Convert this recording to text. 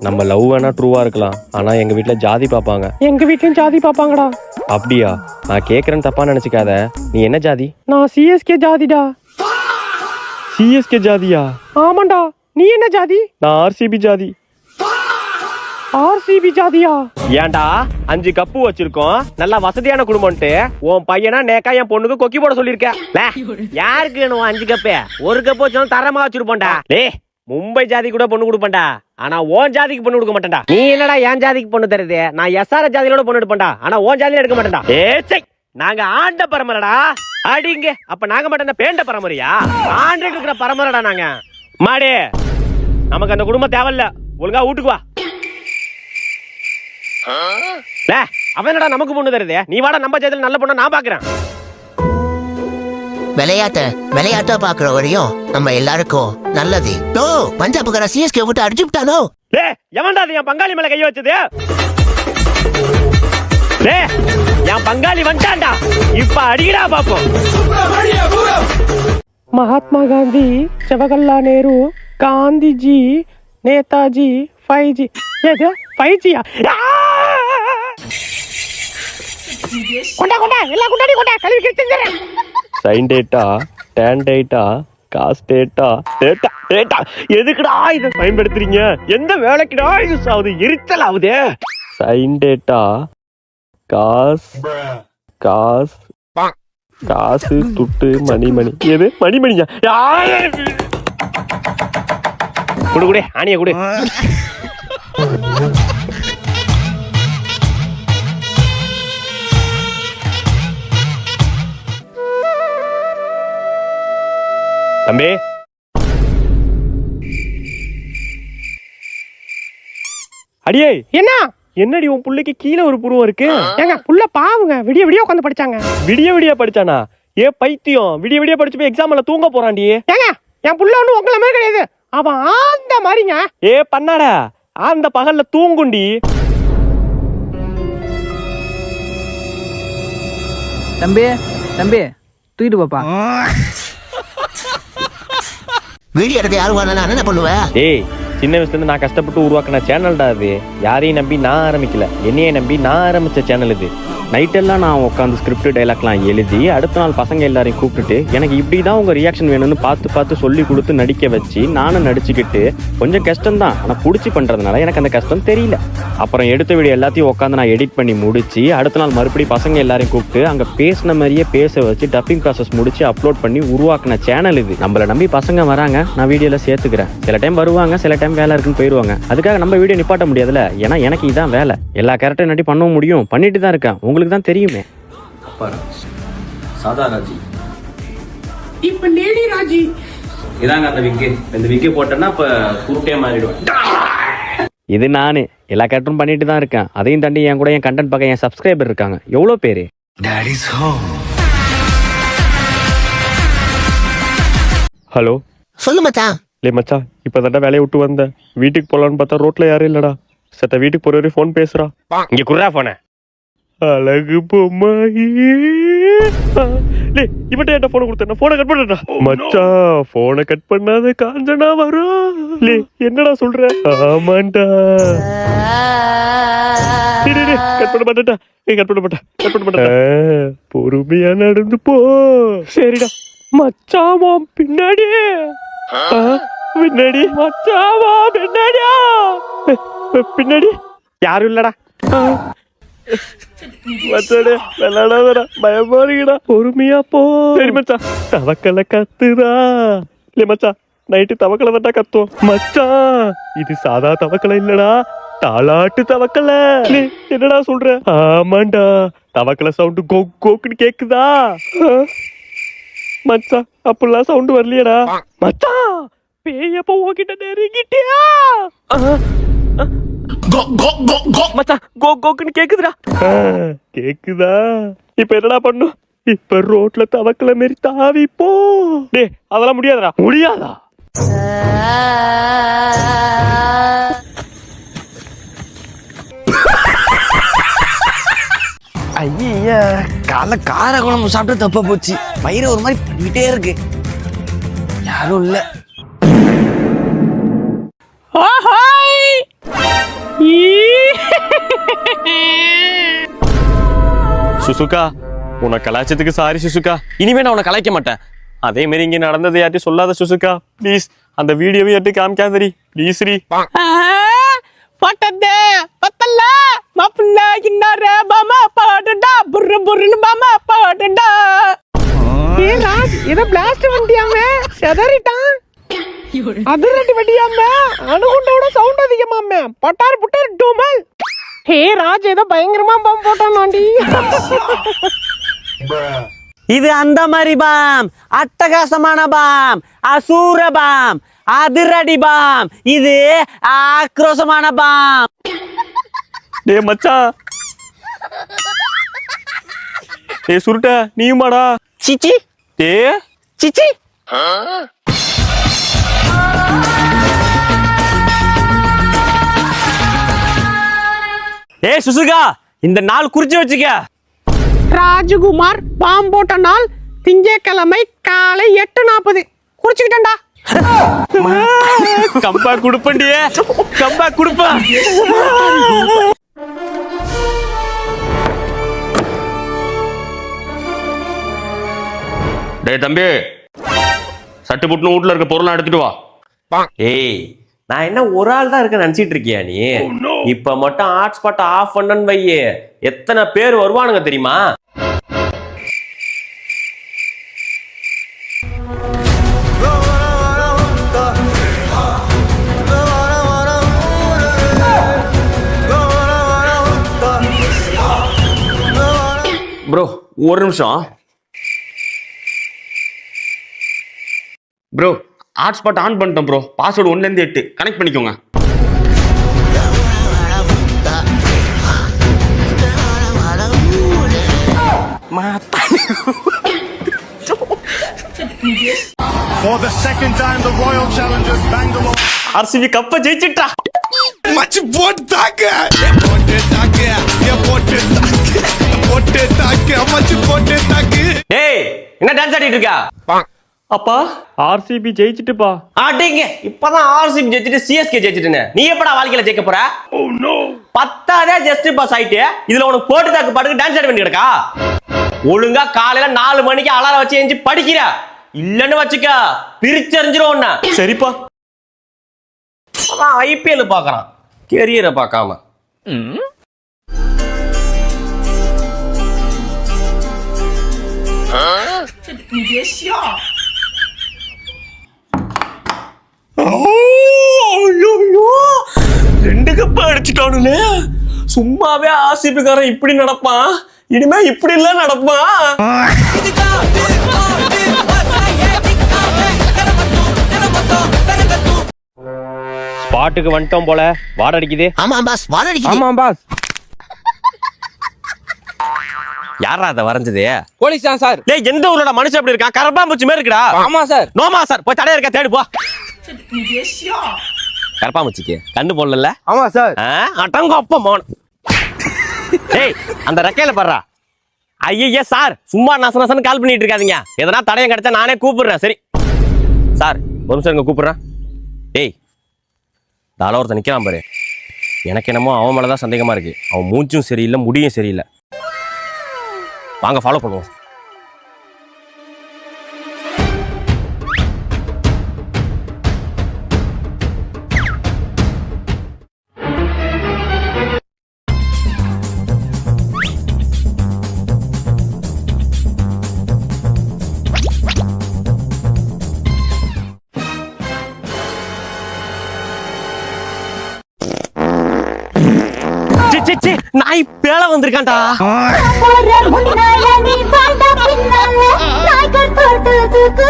நம்ம லவ் வேணா ட்ரூவா இருக்கலாம், ஆனா எங்க வீட்ல ஜாதி பாப்பாங்க. எங்க வீட்லயும் ஜாதி பாப்பாங்கடா. அப்படியா? நான் கேக்குறேன்னு தப்பா நினைச்சுக்காத. நீ என்ன ஜாதி? நான் சிஎஸ்கே ஜாதிடா. சிஎஸ்கே ஜாதியா? ஆமாண்டா. நீ என்ன ஜாதி? நான் ஆர்சிபி ஜாதி. ஆர்சிபி ஜாதியா? ஏன்டா 5 கப்பு வச்சிருக்கோம், நல்லா வசதியான குடும்பம்ட்டு உன் பையனா நேக்கா என் பொண்ணுக்கு கொக்கி போட சொல்லிருக்க. யாருக்கு வேணும் 5 கப்பு? 1 கப்பு வச்சாலும் தரமா வச்சிருப்போம்டா. மும்பை ஜாதி கூட பொண்ணு கொடுப்பேன்டா, ஆனா ஓன் ஜாதிக்கு பொண்ணு கொடுக்க மாட்டேன்டா. நீ என்னடா என் ஜாதிக்கு பொண்ணு தருது? நான் எஸ்ஆர் ஜாதியோட பொண்ணு எடுப்பேன்டா, ஆனா ஓன் ஜாதியில எடுக்க மாட்டேன்டா. நாங்க ஆண்ட பரம்பரைடா. அடிங்க அப்ப நாங்க மட்டும் பேண்ட பரம்பரையா? ஆண்டு இருக்கிற பரம்பரைடா நாங்க. மாடே, நமக்கு அந்த குடும்பம் தேவையில்ல, ஒழுங்கா வீட்டுக்கு வா. அவனடா நமக்கு பொண்ணு தருது, நீ வாடா நம்ம ஜாதியில நல்ல பொண்ணு நான் பாக்குறேன். விளையாட்டா பாக்குற வரையும் நம்ம எல்லாருக்கும் நல்லது. பஞ்சாப்கார சிஎஸ்கே விட்டு அடிச்சு விட்டானோ. எவன்டா என் பங்காளி மேல கைய வச்சது? என் பங்காளி வந்துட்டான்டா, இப்ப அடிக்கடா பாப்போம். மகாத்மா காந்தி, ஜவஹர்லால் நேரு, காந்திஜி, நேதாஜி, 5G. ஏது 5Gயா? கொண்டா கொண்டா எல்லா குண்டாடி கொண்டா கழுவி கிழிச்சிடுறேன். Sine data, tan data, cos data, data data எதுக்குடா இதை பயன்படுத்துறீங்க? எந்த வேலைக்குடா யூஸ் ஆகுது? எரிச்சல் ஆகுது. சைன் டேட்டா, காஸ் காஸ் காசு துட்டு மணிமணி. எது மணிமணியா? குடு குடு ஆணிய குடு. தம்பி, அடியே என்ன? என்னடி உன் புள்ளைக்கு கீழே ஒரு புருவம் இருக்கு? ஏங்க புள்ள பாவுங்க, விடிய விடிய உட்காந்து படிச்சாங்க. விடிய படிச்சானா? ஏ பைத்தியம், விடிய படிச்சு போய் எக்ஸாம்ல தூங்க போறான்டி. ஏங்க என் புள்ள ஒண்ணு உங்கள மாதிரி கிடையாது, அவன் ஆந்த மாதிரிங்க. ஏ பண்ணாடா, அந்த பகல்ல தூங்குண்டி. தம்பி தம்பி தூக்கிட்டு பாப்பா. வீடியோ எடுக்க யாரும் வரல, என்ன பண்ணுவேன்? ஏய், சின்ன வயசுல இருந்து நான் கஷ்டப்பட்டு உருவாக்கின சேனல்டா அது. யாரையும் நம்பி நான் ஆரம்பிக்கல, என்னையே நம்பி நான் ஆரம்பிச்ச சேனல் இது. நைட்டெல்லாம் நான் உட்காந்து ஸ்கிரிப்ட் டைலாக்லாம் எழுதி அடுத்த நாள் பசங்க எல்லாரையும் கூப்பிட்டுட்டு எனக்கு இப்படிதான் உங்க ரியாக்ஷன் வேணும்னு பார்த்து சொல்லி கொடுத்து நடிக்க வச்சு நானும் நடிச்சுக்கிட்டு கொஞ்சம் கஷ்டம் தான், ஆனா புடிச்சு பண்றதுனால எனக்கு அந்த கஷ்டம் தெரியல. அப்புறம் எடுத்த வீடியோ எல்லாத்தையும் உட்காந்து நான் எடிட் பண்ணி முடிச்சு அடுத்த நாள் மறுபடியும் பசங்க எல்லாரையும் கூப்பிட்டு அங்க பேசின மாதிரியே பேச வச்சு டப்பிங் ப்ராசஸ் முடிச்சு அப்லோட் பண்ணி உருவாக்கின சேனல் இது. நம்மள நம்பி பசங்க வராங்க, நான் வீடியோல சேர்த்துக்கிறேன். சில டைம் வருவாங்க, சில டைம் வேலை இருக்குன்னு போயிடுவாங்க. அதுக்காக நம்ம வீடியோ நிப்பாட்ட முடியாதுல்ல, ஏன்னா எனக்கு இதான் வேலை. எல்லா கேரக்டரும் நடி பண்ணவும் முடியும், பண்ணிட்டு தான் இருக்கேன், உங்களுக்கு தான் தெரியுமே. சாதா ராஜி, இப்ப லேடி ராஜி. இதாங்க அந்த விக்கு. இந்த விக்கு போட்டேன்னா இப்ப குருட்டே மாறிடுவேன். இது நானு எல்லா கேரக்டரும் பண்ணிட்டு தான் இருக்கேன். அதையும் தாண்டி என் கூட என் கண்டென்ட் பார்க்க என் சப்ஸ்கிரைபர் இருக்காங்க. எவ்வளவு பேரு? ஹலோ சொல்லு மச்சான். இல்லை மச்சா, இப்பதான்டா வேலையை விட்டு வந்தேன். வீட்டுக்கு போலான்னு பார்த்தா ரோட்ல யாரும் இல்லடா. சத்த வீட்டுக்கு போற வரையும் போன் பேசுறா. இங்க குர்ரா போன அழகு பொம்மாயி. இவட்ட என்ன போன கொடுத்தா? போனை கட் பண்ணா மச்சா. போனை கட் பண்ணாத காஞ்சனா வரும். என்னடா சொல்ற? ஆமாண்டா. கட் பண்ண மாட்டேன்டா, கட் பண்ண மாட்டேன். பொறுமையா நடந்து போ. சரிடா மச்சாவா பின்னாடி பின்னாடி மச்சாவா பின்னாடியா பின்னாடி யாரும் இல்லடா. மச்சாடே விளையாடாதடா, பயமா இருக்குடா. பொறுமையா போ. சரி மச்சா. தவக்கலை கத்துதா? இல்ல மச்சா, நைட்டு தவக்கலை தான்டா கத்தும். மச்சா இது சாதா தவக்கலை இல்லடா, தாளாட்டு தவக்கலை. என்னடா சொல்ற? ஆமாண்டா, தவக்கலை சவுண்டு கோக்குன்னு கேக்குதா? மச்சா அப்படிலாம் சவுண்ட் வரலையடா. மச்சா பேயப்ப உன்கிட்ட நெருங்கிட்டியா? மச்சா கோக்குன்னு கேக்குதுடா. கேக்குதா? இப்ப என்னடா பண்ணும்? இப்ப ரோட்ல தவக்கல மாரி தாவி போ. டேய் அதெல்லாம் முடியாதடா. முடியாதா? ஐயா காலை கார குழம்பு சாப்பிட்டு தப்பா போச்சு. வயிறு ஒரு மாதிரி பண்ணிட்டே இருக்கு. யாரும் இல்ல. சுசுகா உன்னை கலாய்ச்சதுக்கு சாரி சுசுகா. இனிமே நான் உன்னை கலாய்க்க மாட்டேன். அதே மாதிரி இங்க நடந்ததை யார்ட்டையும் சொல்லாத சுசுகா ப்ளீஸ். அந்த வீடியோவை யார்ட்டையும் காமிக்காதரி ப்ளீஸ் ரீ. பட்டதே பத்தல மாப்பிள்ள இன்னாரே பாமா பாடுடா புர்ரு புர்ருன்னு பாமா பாடுடா. ஏ ராஜ் இத பிளாஸ்ட் பண்ணியாமே செதறிட்டான். அதிரடி வெடியாமே அணுகுண்டோட சவுண்ட் அதிகமாமே பட்டார் புட்டார் டூமல். ஹே ராஜ் ஏதோ பயங்கரமா பாம் போட்டானாண்டி. இது அந்த மாதிரி பாம், அட்டகாசமான பாம், அசூர பாம், அதிரடி பாம், இது ஆக்ரோஷமான பாம். டே மச்சான், டே சுருட்ட நீயுமாடா? சிச்சி டே சிச்சி. ஏ சுசுகா, இந்த நாள் குறிச்சு வச்சுக்க. ராஜகுமார் பாம் போட்ட நாள் திங்கட்கிழமை காலை 8:40. குறிச்சுக்கிட்டேன்டா. கம்பா குடுப்பண்டியே, கம்பா குடுப்பா. டேய் தம்பி, சட்டு புட்டுன்னு வீட்டுல இருக்க பொருளை எடுத்துட்டு வா. ஏய், நான் என்ன ஒரு ஆள் தான் இருக்க நினைச்சிட்டு இருக்கியா நீ? இப்ப மட்டும் ஹாட்ஸ்பாட் ஆஃப் பண்ணன்னு வையே, எத்தனை பேர் வருவானுங்க தெரியுமா? ப்ரோ ஒரு நிமிஷம் ப்ரோ. ஹாட்ஸ்பாட் ஆன் பண்ணிட்டோம் ப்ரோ. பாஸ்வேர்டு 1 ல இருந்து 8 கனெக்ட் பண்ணிக்கோங்க. For the second time, the Royal Challengers Bangalore. RCB கப்ப ஜெயிச்சிட்டா. மச்சி போட்டு தாக்கு, போட்டு தாக்கு, போட்டு தாக்கு, போட்டு தாக்கு, மச்சி போட்டு தாக்கு. டேய், என்ன டான்ஸ் ஆடிட்டு இருக்கா? அப்பா ஆர்சிபி ஜெயிச்சிட்டுப்பா. ஆட்டிங்க, இப்பதான் ஆர்சிபி ஜெயிச்சிட்டு சிஎஸ்கே ஜெயிச்சிட்டுனே. நீ எப்படா வாழ்க்கையில ஜெயிக்க போற? பத்தாதே ஜஸ்ட் பாஸ் ஆயிட்டு இதுல உனக்கு போட்டு தாக்கு பாட்டுக்கு டான்ஸ் ஆட வேண்டி கிடக்கா? ஒழுங்கா காலையில 4 மணிக்கு அலாரம் வச்சு எஞ்சி படிக்கிற, இல்லன்னு வச்சுக்க பிரிச்சறிஞ்சிரும் ஒண்ணு. சரிப்பா. ஐபிஎல் பாக்குறான், கெரியரை பார்க்காம. ரெண்டு கப்ப அடிச்சுட்டானுலே. சும்மாவே ஆர்சிபிக்காரன் இப்படி நடப்பான், இனிமே இப்படி இல்ல நடப்பான். ஸ்பாட்டுக்கு வந்துட்டோம் போல. வாட அடிக்குது. ஆமா பாஸ், வாட அடிக்குது. ஆமா பாஸ். யாரா அத வரைஞ்சது? போலீஸ் தான் சார். டேய், எந்த ஊரோட மனுஷன் அப்படி இருக்கான்? கரப்பாம்பூச்சி மாதிரி இருக்கடா. ஆமா சார். நோமா சார், போய் தடையா இருக்க தேடு போ. கரப்பாம்பூச்சிக்கு கண்ணு போடல. ஆமா சார். அட்டங்க அப்ப மோன. டேய், அந்த ரெக்கையில பாருடா. ஐயே சார், சும்மா நச நசன்னு கால் பண்ணிட்டு இருக்காதீங்க. எதனா தடையம் கிடைச்சா நானே கூப்பிடுறேன். சரி சார், ஒரு நிமிஷம் இங்க கூப்பிடுறேன். டேய், தாள ஒருத்தன் நிக்கிறான் பாரு. எனக்கு என்னமோ அவன் மேலதான் சந்தேகமா இருக்கு. அவன் மூச்சும் சரியில்லை, முடியும் சரியில்லை. வாங்க ஃபாலோ பண்ணுவோம். நாய் பேள வந்திருக்கான்டா. முன்னால நீ வாழ்ந்த பின்னால நாய்கள் போட்டதுக்கு